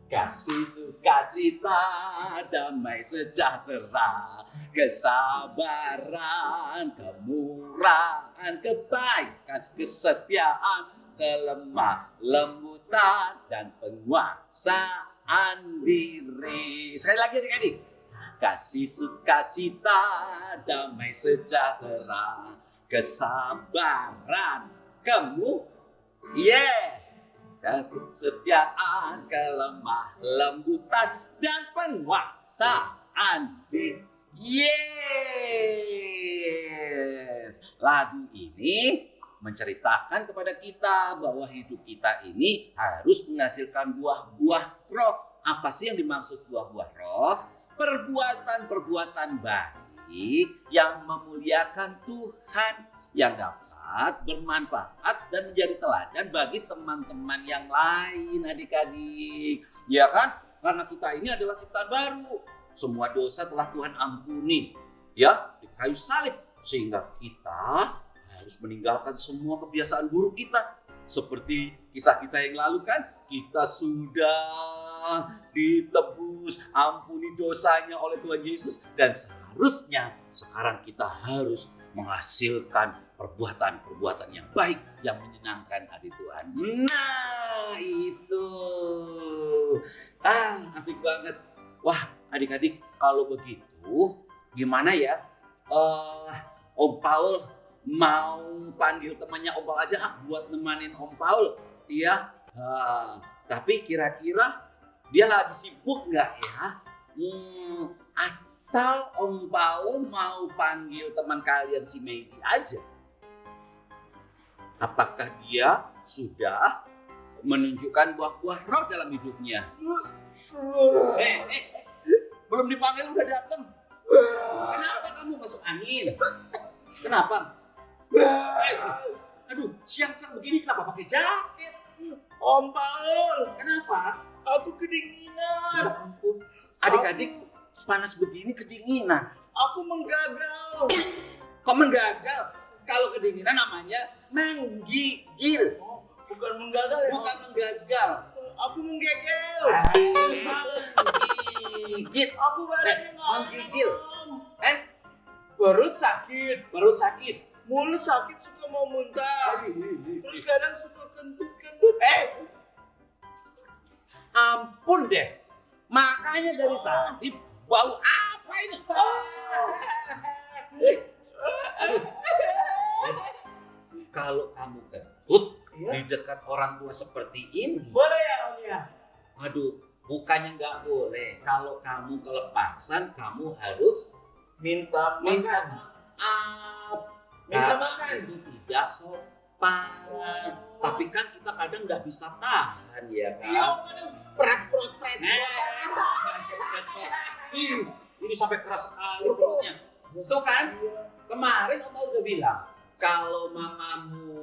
Kasih sukacita, damai sejahtera, kesabaran, kemurahan, kebaikan, kesetiaan, kelemah lembutan, dan penguasaan diri. Sekali lagi adik-adik. Kasih sukacita, damai sejahtera, kesabaran, dan kesetiaan, kelemah lembutan, dan penguasaan diri. Yes. Lagu ini menceritakan kepada kita bahwa hidup kita ini harus menghasilkan buah-buah roh. Apa sih yang dimaksud buah-buah roh? Perbuatan-perbuatan baik yang memuliakan Tuhan, yang dapat bermanfaat dan menjadi teladan bagi teman-teman yang lain, adik-adik. Ya kan? Karena kita ini adalah ciptaan baru. Semua dosa telah Tuhan ampuni, ya, di kayu salib, sehingga kita harus meninggalkan semua kebiasaan buruk kita. Seperti kisah-kisah yang lalu kan, kita sudah ditebus, ampuni dosanya oleh Tuhan Yesus, dan seharusnya sekarang kita harus menghasilkan perbuatan-perbuatan yang baik yang menyenangkan hati Tuhan. Nah, itu. Asik banget. Wah, adik-adik, kalau begitu gimana ya? Om Paul mau panggil temannya Om Paul aja buat nemanin Om Paul. Iya. Tapi kira-kira dia lagi sibuk nggak ya? Atau Om Paul mau panggil teman kalian si Medi aja? Apakah dia sudah menunjukkan buah-buah roh dalam hidupnya? Belum dipanggil udah datang. Kenapa kamu masuk angin? Kenapa? Aduh, siang-siang begini kenapa pakai jaket? Om Paul, Kenapa? aku kedinginan. Ya ampun, adik-adik panas begini kedinginan. Aku menggagal. Kok menggagal? Kalau kedinginan namanya menggigil. Bukan menggagal ya? Bukan menggagal. Aku menggigil. Menggigit. Aku badannya nggak menggigil. enak. Perut sakit, Perut sakit. mulut sakit, suka mau muntah. Terus kadang suka kentut-kentut. Ampun deh. Makanya dari tadi bau apa ini? Kalau kamu kentut di dekat orang tua seperti ini, Boleh ya Om ya? aduh, bukannya nggak boleh. Kalau kamu kelepasan, kamu harus Minta minta makan. maaf. Minta Karena makan. itu tidak sopan. Tapi kan kita kadang nggak bisa tahan, ya kan? Iya, kadang perut. Ini sampai keras sekali perutnya. Tuh kan? Kemarin Om udah bilang, kalau mamamu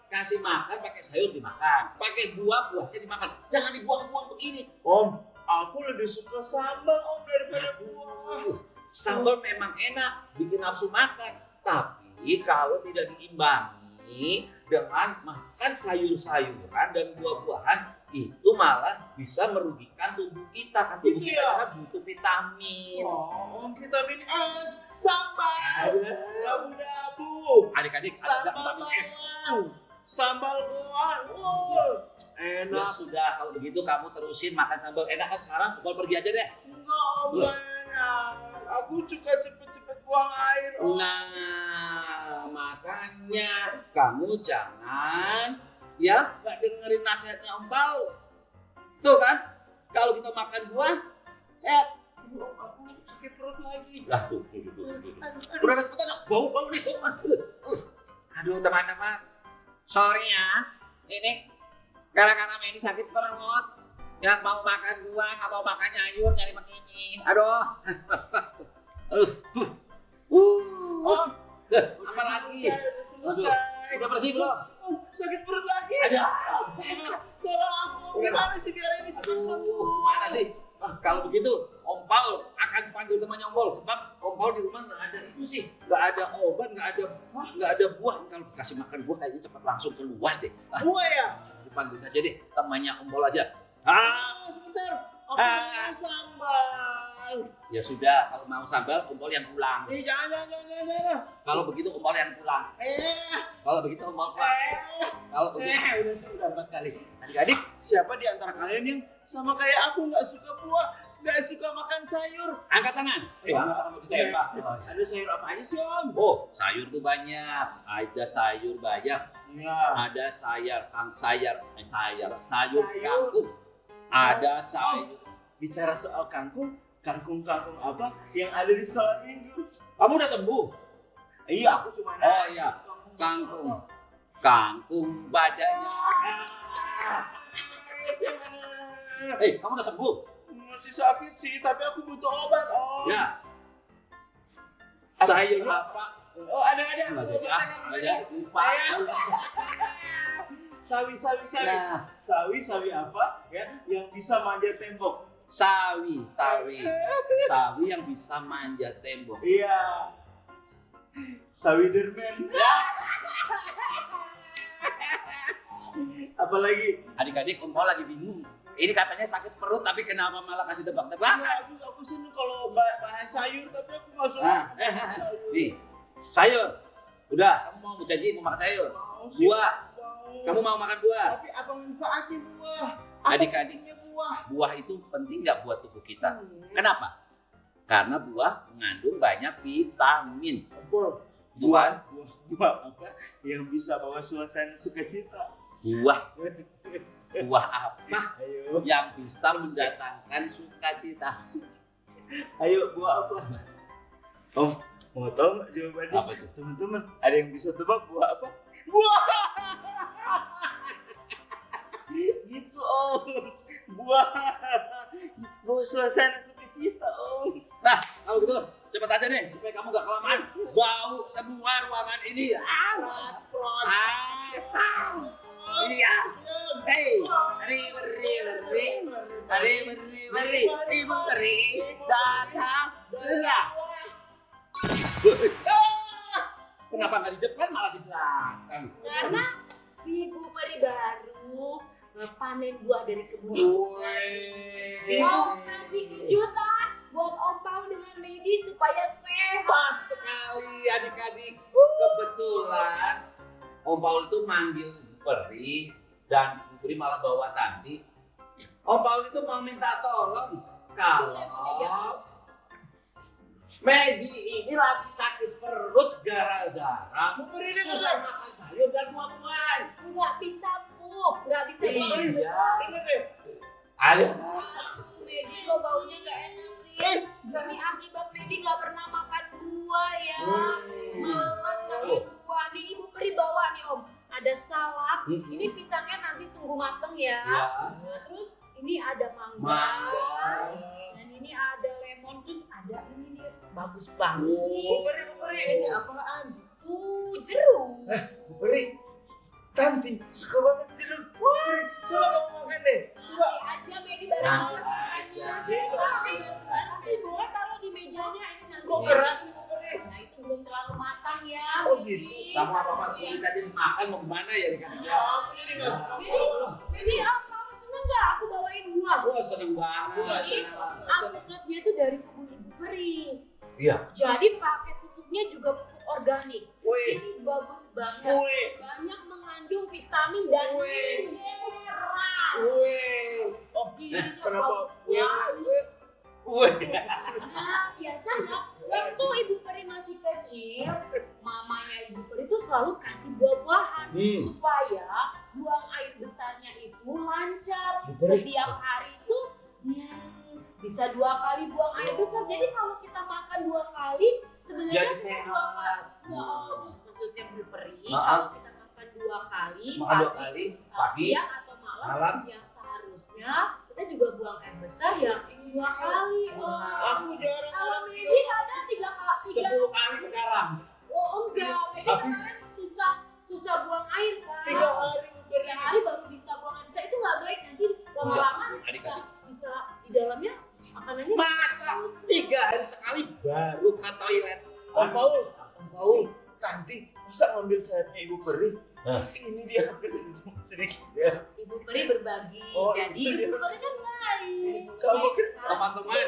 kasih makan pakai sayur dimakan, pakai buahnya dimakan. Jangan dibuang-buang begini. Om, aku lebih suka sambal Om daripada buah. Sambal memang enak, bikin nafsu makan. Tapi kalau tidak diimbangi dengan makan sayur-sayuran dan buah-buahan, itu malah bisa merugikan tubuh kita. Kan tubuh kita Iya. kan butuh vitamin. Oh, vitamin S, sambal, dabu-dabu, Adik-adik, ada sambal vitamin S. bawang, sambal goang. Ya Enak. sudah, kalau begitu kamu terusin makan sambal. Enak kan sekarang? Kau pergi aja deh. Enggak, Om, enak. Aku suka cepet-cepet buang air, Om. Nah, makanya kamu jangan nggak dengerin nasihatnya Om Paul. Tuh kan, kalau kita makan buah, Om, aku sakit perut lagi. lah tuh. Aduh. Udah cepetan, bau nih. Aduh teman-teman, sorry ya, ini gara-gara Medi sakit perut. Yang mau makan buah, nggak mau makan sayur, nyari begini. Aduh. Om, Apa lagi? Udah selesai. Udah bersih belum? Om, sakit perut lagi. Ada. Tolong aku, gimana sih biar ini cepat sembuh? Gimana sih? Kalau begitu Om Paul akan panggil temannya Om Paul, sebab Om Paul di rumah nggak ada itu sih, nggak ada obat, nggak ada buah. Kalau kasih makan buah kayaknya cepat langsung keluar deh. Buah ya? Dipanggil saja deh temannya Om Paul aja. Sebentar, aku mau sambal. Ya sudah, kalau mau sambal, Ompol yang pulang. Jangan. Kalau begitu Ompol yang pulang. Kalau begitu Ompol pulang. Kalau begitu. Udah 4 kali. Adik-adik, siapa di antara kalian yang sama kayak aku nggak suka buah, nggak suka makan sayur? Angkat tangan. Angkat tangan mau ditembak. Ada sayur apa aja sih, Om? Oh, sayur tuh banyak. Ada sayur banyak. Iya. Ada sayur kangkung. Ada sayur. Bicara soal kangkung apa yang ada di sekolah minggu? Kamu udah sembuh? Iya, aku cuma Oh iya, kangkung badannya. Kamu udah sembuh? Masih sakit sih, tapi aku butuh obat, Om. Ya. Sayur apa? Oh, ada. Enggak jadi. Lupa. Sawi. Nah. Sawi apa ya yang bisa manjat tembok? Sawi yang bisa manjat tembok. Iya. Sawiderman. Apalagi Adik-adik Ompol lagi bingung. Ini katanya sakit perut tapi kenapa malah kasih tebak-tebakan? aku seneng kalau bahas sayur tapi aku nggak suka sayur. Nih, sayur. Udah, kamu mau janji mau makan sayur? Mau sih, Buah. mau. Kamu mau makan buah? Tapi apa manfaatnya buah? Apa Adik-adik, pentingnya buah? buah itu penting nggak buat tubuh kita? Kenapa? Karena buah mengandung banyak vitamin. Buah apa yang bisa bawa suasana sukacita? Buah apa Ayo. yang bisa mendatangkan sukacita? Ayo, buah apa? Om, mau tahu nggak jawabannya? Apa itu? Teman-teman, ada yang bisa tebak buah apa? Buah! Gitu, Om. Buah. Bawa suasana sukacita, Om. Nah, kalau gitu cepat aja nih supaya kamu gak kelamaan. Bau semua ruangan ini. Iya. Hei, beri, ibu beri, datang belah. Kenapa nggak di depan malah di belakang? Karena ibu peri baru panen buah dari kebun. Mau kasih kejutan buat Om Pau dengan Medi supaya sehat. Pas sekali adik-adik. Kebetulan Om Paul itu manggil Bu Peri dan Bu Peri malah bawa Tanti. Om Paul itu mau minta tolong kalau Medi ini lagi sakit perut gara-gara Bu Peri ini susah makan sayur dan buah-buahan. Nggak bisa pup, nggak bisa Iya. makan besar. Ingat deh. Aduh. Aduh, Medi kok baunya nggak enak sih. Ini akibat Medi nggak pernah makan buah ya. Malas makan buah. Nih Ibu Peri bawa nih Om. Ada salak. Ini pisangnya nanti tunggu mateng ya. Ya. Nah, terus ini ada Mangga. dan ini ada lemon, terus ada ini nih bagus banget. Bu Peri, ini apaan? Tuh jeruk. Bu Peri, Tanti suka banget jeruk. Bu Peri, coba kamu makan deh. Coba. Nanti aja Medi bareng. Nanti aja. Nanti boleh taruh di mejanya ini nanti. Kok keras sih Bu Peri? Nah itu belum terlalu matang ya. Oh, Medi. gitu. Kamu apa-apa kulit aja dimakan mau kemana ya dikasih Ya, aku jadi nggak suka buah. Medi, kamu seneng nggak aku bawain buah? Wah seneng banget. Ini alpukatnya itu dari kebun Ibu Peri. Iya. Jadi pakai pupuknya juga pupuk organik. Wih. Ini bagus banget. Wih. Banyak mengandung vitamin dan Wih. mineral. Wih. Oh, Gizinya kenapa? bagus banget. Wih. Nah, biasanya waktu Ibu Peri masih kecil, mamanya Ibu Peri itu selalu kasih buah-buahan supaya buang air besarnya itu lancar. Ibu Peri. Setiap hari itu bisa 2 kali buang air besar. Jadi kalau kita makan 2 kali, sebenarnya Jadi kita sehat. 2 kali. Nggak, maksudnya Bu Peri, Maaf. kalau kita makan 2 kali, Makan 2 kali pagi. siang atau malam, malam. yang seharusnya kita juga buang air besar ya 2 kali. Aku jarang. Kalau Medi kadang 3 kali. 10 kali sekarang. Oh enggak, Medi Habis. kan susah buang air kan. 3 hari Bu 3 Peri. hari baru bisa buang air besar, itu nggak baik, nanti lama-lama Adik-adik. bisa di dalamnya makanannya. Masa 3 hari sekali baru ke toilet. Om Paul, Tanti, masa ngambil sayapnya Ibu Peri? Hah? Ini dia ambil sedikit. Ibu Peri berbagi. Oh, Jadi iya. Ibu Peri kan baik. Kamu Teman-teman,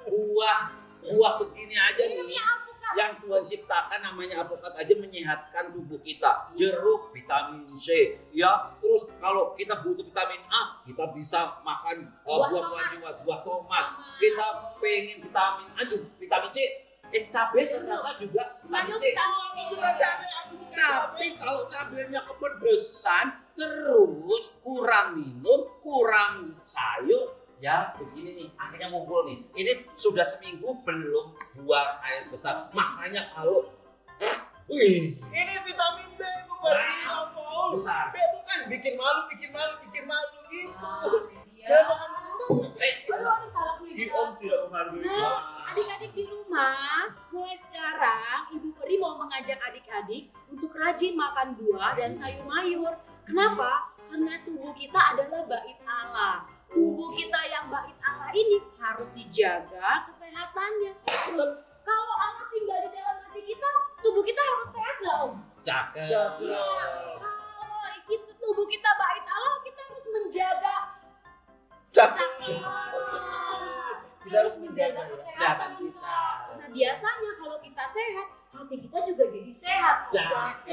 buah begini aja Ini nih alpukat. yang Tuhan ciptakan namanya alpukat aja menyehatkan tubuh kita. Jeruk vitamin C ya. Terus kalau kita butuh vitamin A, kita bisa makan buah-buahan juga, buah tomat. Kita pengen vitamin A juga, vitamin C. Cabai ternyata juga vitamin C. Aku suka cabai, aku suka cabai. Tapi kalau cabenya kepedesan, terus kurang minum, kurang sayur, ya begini nih, akhirnya ngumpul nih. Ini sudah seminggu belum buang air besar. Makanya kalau Ini vitamin B, Bu Peri. Ya Paul. besar. B bukan bikin malu gitu. Iya. Kenapa kamu ketawa? Aduh, salah nih. Di Om tidak menghargai. Nah, adik-adik di rumah, mulai sekarang Ibu Peri mau mengajak adik-adik untuk rajin makan buah dan sayur mayur. Kenapa? Karena tubuh kita adalah bait Allah. Tubuh kita yang bait Allah ini harus dijaga kesehatannya. Kalau Allah tinggal di dalam hati kita, tubuh kita harus sehat nggak Om? Cakep. Kalau tubuh kita bait Allah, kita harus menjaga Cakep. Kita harus menjaga kesehatan kita. Nah biasanya kalau kita sehat, hati kita juga jadi sehat. Cakep.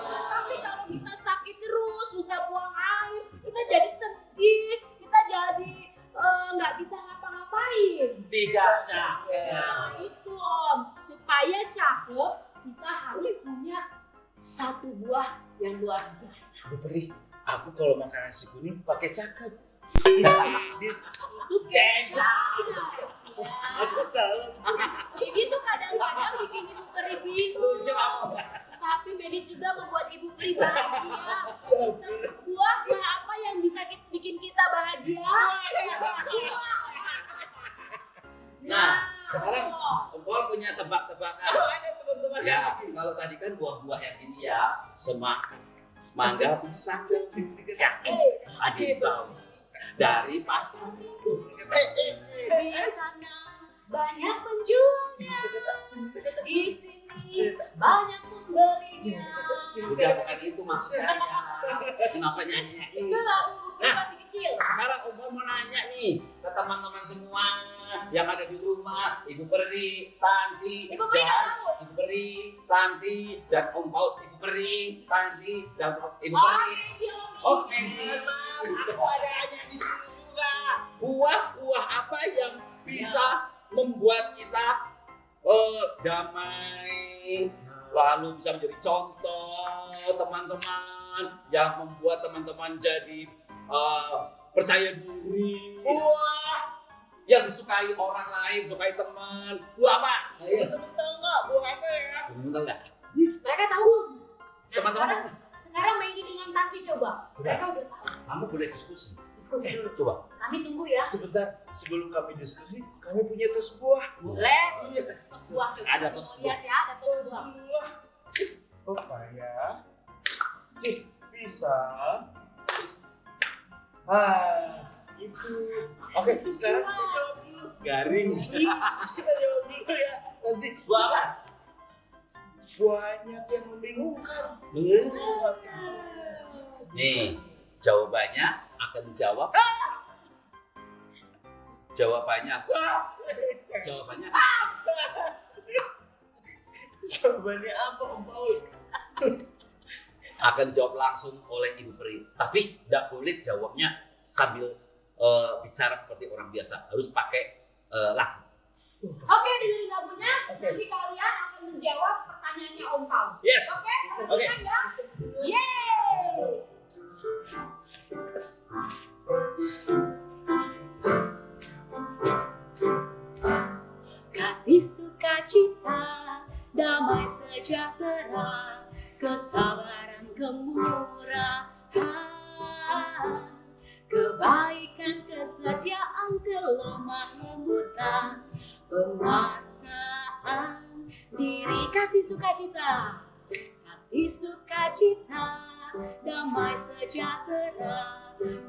Tapi kalau kita sakit terus, susah buang air, kita jadi sedih, kita jadi nggak bisa ngapa-ngapain. Tidak Nah cakep. itu Om, supaya cakep kita harus punya satu buah yang luar biasa. Bu Peri, aku kalau makan nasi kuning pakai cakep. Itu kecap. Ya. Aku salah. Jadi tuh kadang-kadang bikin Ibu Peri bingung. Lucu apa? Tapi Medi juga membuat Ibu Peri bahagia. Cakep. Buah apa yang bisa bikin kita bahagia? Nah, sekarang Empol punya tebak-tebakan. Ada teman-teman. Ya, kalau tadi kan buah-buah yang ini ya, semangka, mangga, pisang, dan ya, ada baus dari pasar. Di sana banyak penjualnya, di sini banyak pembelinya. Udah bukan itu maksudnya. Kenapa nyanyinya Itu ini? lagu masih kecil. Sekarang Om mau nanya nih ke teman-teman semua yang ada di rumah, Ibu Peri, Tanti, Ibu Peri nggak dan tahu. Ibu Peri, Tanti, dan Om Paul. Ibu Peri, Tanti, dan Ibu Oh, Peri. Medi, Oh, Medi. Aku ada hanya di sini juga. Buah-buah apa yang bisa membuat kita damai, lalu bisa menjadi contoh teman-teman, yang membuat teman-teman jadi percaya diri, Buah. yang disukai orang lain, disukai teman. Buah apa? Ayo, Teman tahu nggak buah apa ya? teman-teman tahu nggak? Mereka tahu. Nah, Teman-teman tahu sekarang, nggak? sekarang Medi dengan Tanti coba. Mereka udah tahu. Kamu boleh diskusi. Diskusi dulu. Coba. Kami tunggu ya. Sebentar, sebelum kami diskusi, kami punya tos buah. Boleh. Iya. Tos buah coba. Ada tos buah. Lihat ya, ada tos buah. Buah. Pepaya. Pisang. Itu. Oke, sekarang kita jawab dulu. Garing. Kita jawab dulu ya. Nanti Buah apa? banyak yang membingungkan. Nih, jawabannya akan dijawab. Jawabannya. Jawabannya. Jawabannya apa, Om Paul? Akan dijawab langsung oleh Ibu Peri. Tapi tidak boleh jawabnya sambil bicara seperti orang biasa. Harus pakai lagu. Oke, dengerin lagunya. Oke. Nanti kalian akan menjawab pertanyaannya Om Pau. Yes. Oke? Oke. Ya? Yeay! Kasih sukacita, damai sejahtera, kesabaran, kemurahan, kebaikan, kesetiaan, kelemah lembutan, penguasaan diri. Kasih sukacita, kasih sukacita, damai sejahtera,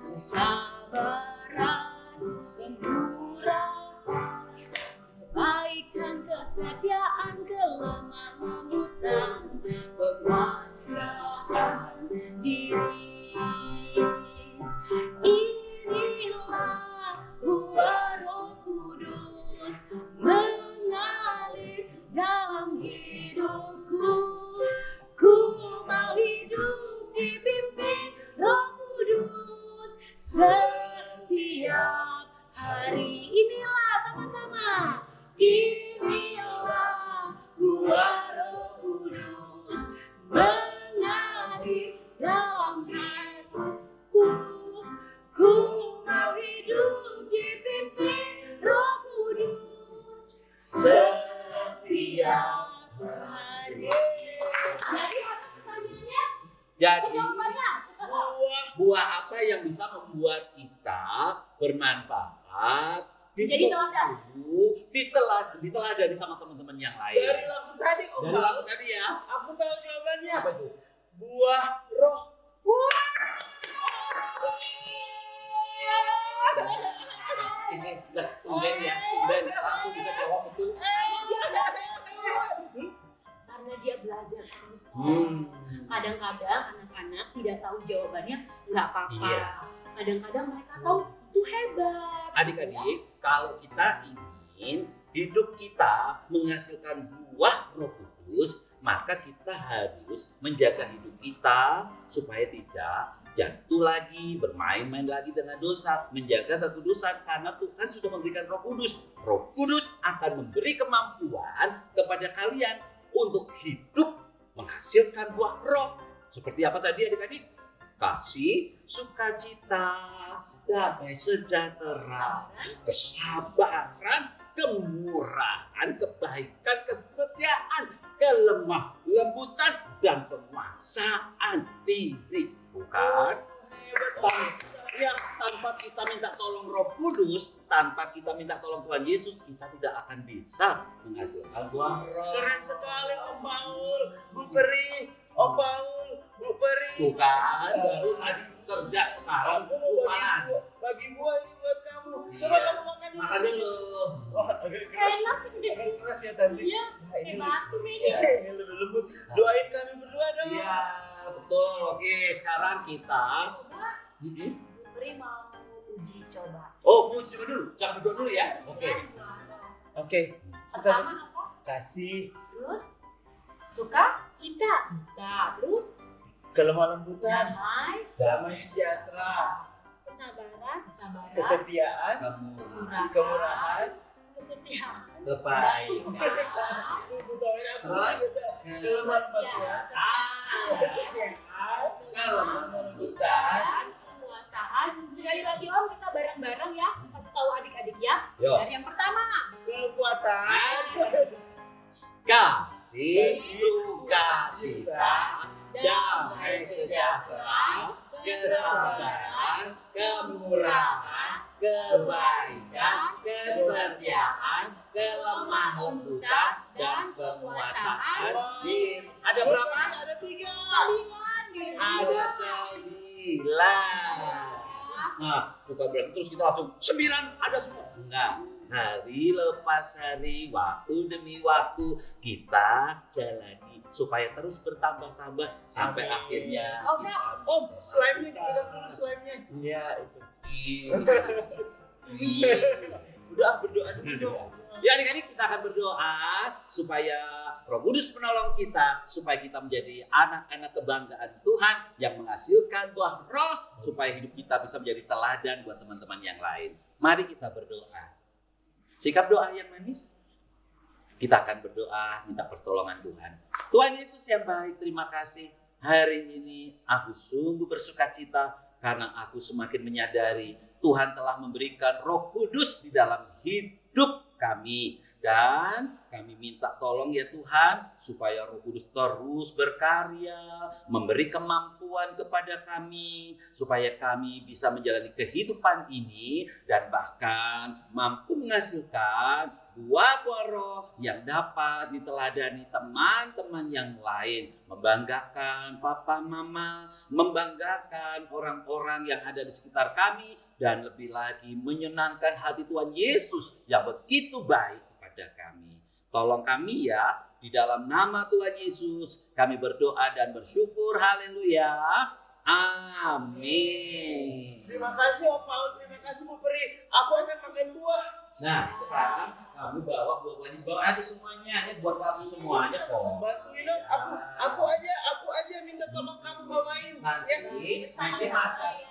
kesabaran, kemurahan, kebaikan, kesetiaan, kelemah lembutan, penguasaan diri. setiap hari. Inilah sama-sama. Inilah buah Roh Kudus mengalir dalam hatiku. Ku mau hidup dipimpin Roh Kudus setiap hari. Jadi apa pertanyaannya? Jadi Jawabannya. buah apa yang bisa membuat kita bermanfaat, Jadi teladan. diteladani sama teman-teman yang lain. Dari lagu tadi, Om Dari Paul. lagu tadi ya. Aku tahu jawabannya. Apa itu? Buah roh. Tumben ya, tumben langsung bisa jawab betul. Karena dia belajar terus. Kadang-kadang anak-anak tidak tahu jawabannya, nggak apa-apa. Iya. Kadang-kadang mereka tahu, itu hebat. Adik-adik, kalau kita ingin hidup kita menghasilkan buah Roh Kudus, maka kita harus menjaga hidup kita supaya tidak jatuh lagi, bermain-main lagi dengan dosa, menjaga kekudusan karena Tuhan sudah memberikan Roh Kudus. Roh Kudus akan memberi kemampuan kepada kalian untuk hidup menghasilkan buah roh. Seperti apa tadi adik-adik? Kasih, sukacita, damai sejahtera, kesabaran, kemurahan, kebaikan, kesetiaan, kelemah lembutan, dan penguasaan diri. Bukan? Tanpa kita minta tolong Roh Kudus, tanpa kita minta tolong Tuhan Yesus, kita tidak akan bisa menghasilkan buah roh. Keren sekali Om Paul, Bu Peri, Om Paul, Bu Peri. Bukan, baru tadi cerdas sekarang. Aku mau bagi buah ini buat kamu. Coba kamu makan dulu. Makan dulu. Wah, agak keras. Enak deh. Agak keras ya tadi. Iya, Nah, ini kayak batu ini. ini lebih lembut. Doain kami berdua dong. Iya, betul. Oke, sekarang kita Coba, Beri mau uji coba. Oh, mau coba dulu. Jangan berdoa dulu ya. Oke. Oke. Pertama apa? Kasih Terus suka, cinta. Nah, terus kelemah lembutan, damai, damai sejahtera, kesabaran, kesetiaan, kemurahan, kesetiaan, Kebaikan. Bu doain aku. Terus? Kelemah lembutan, kesetiaan, kelemah lembutan, dan penguasaan. Sekali lagi Om, kita bareng-bareng ya, kasih tahu adik-adik ya. Yo. Dari yang pertama, kekuatan, Kasih, sukacita, damai sejahtera, kesabaran, kemurahan, kebaikan, kesetiaan, kelemah lembutan, dan penguasaan diri. Ada berapa? ada 3. 9 gitu. Ada 9. Nah, bukan berarti terus kita langsung 9 ada semua. Enggak. Hari lepas hari, waktu demi waktu kita jalani supaya terus bertambah-tambah sampai Amin. akhirnya Oke. kita Om, slime-nya dipegang dulu slime-nya. Iya, itu. Udah berdoa dulu dong. Ya adik-adik, kita akan berdoa supaya Roh Kudus menolong kita, supaya kita menjadi anak-anak kebanggaan Tuhan yang menghasilkan buah roh, supaya hidup kita bisa menjadi teladan buat teman-teman yang lain. Mari kita berdoa. Sikap doa yang manis. Kita akan berdoa minta pertolongan Tuhan. Tuhan Yesus yang baik, terima kasih. Hari ini aku sungguh bersukacita karena aku semakin menyadari Tuhan telah memberikan Roh Kudus di dalam hidup kami. Dan kami minta tolong ya Tuhan, supaya Roh Kudus terus berkarya, memberi kemampuan kepada kami, supaya kami bisa menjalani kehidupan ini dan bahkan mampu menghasilkan buah-buah roh yang dapat diteladani teman-teman yang lain, membanggakan papa mama, membanggakan orang-orang yang ada di sekitar kami, dan lebih lagi menyenangkan hati Tuhan Yesus yang begitu baik kepada kami. Tolong kami ya, di dalam nama Tuhan Yesus kami berdoa dan bersyukur. Haleluya. Amin. Terima kasih Om Paul, terima kasih Bu Peri. Aku akan makan buah. Nah, sekarang kamu bawa buah-buahnya, bawa aja semuanya, ini buat kamu semuanya kok. Bantuin dong, aku aja minta tolong kamu bawain. Ya.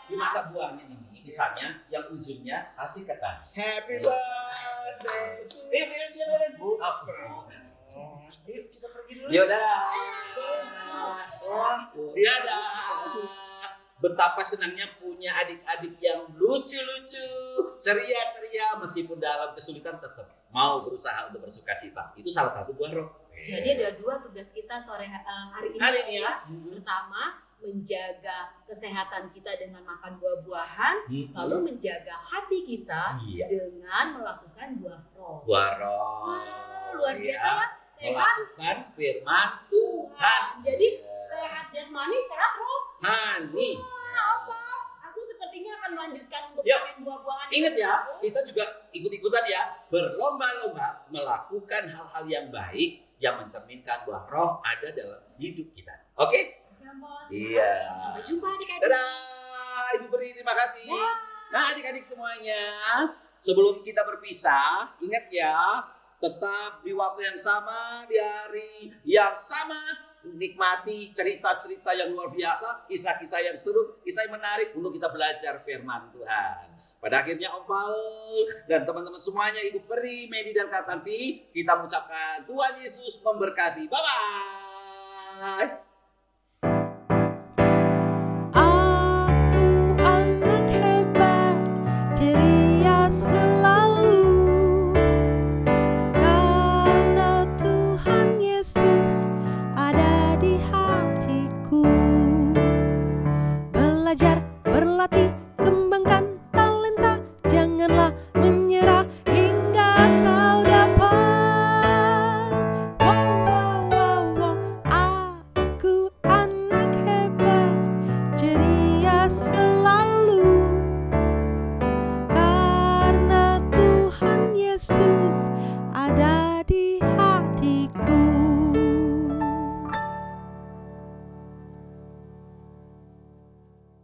Dimasak buahnya ini, misalnya yang ujungnya kasih ke tanah. Happy birthday. Belen. Ayo kita pergi dulu. Yaudah. Wah, Dadah. Betapa senangnya punya adik-adik yang lucu-lucu, ceria-ceria, meskipun dalam kesulitan tetap mau berusaha untuk bersukacita. Itu salah satu buah roh. Jadi ada 2 tugas kita sore hari ini. Hari ini ya. Pertama, menjaga kesehatan kita dengan makan buah-buahan, lalu menjaga hati kita Iya. dengan melakukan buah roh. Buah roh. Wah, luar biasa Iya. ya. Sehat. Melakukan firman Tuhan. Jadi sehat jasmani, sehat Hani. apa? Aku sepertinya akan melanjutkan untuk Yuk. makan buah-buahan. Ingat ya, kita juga ikut-ikutan ya, berlomba-lomba melakukan hal-hal yang baik yang mencerminkan buah roh ada dalam hidup kita. Oke? Ya ampun, terima Iya. kasih. Sampai jumpa adik-adik. Dadah, Ibu Peri, terima kasih. Ya. Nah, adik-adik semuanya, sebelum kita berpisah, ingat ya, tetap di waktu yang sama, di hari yang sama, nikmati cerita-cerita yang luar biasa, kisah-kisah yang seru, kisah yang menarik untuk kita belajar firman Tuhan. Pada akhirnya Om Paul dan teman-teman semuanya, Ibu Peri, Medi, dan Kak Tanti, kita mengucapkan Tuhan Yesus memberkati. Bye-bye.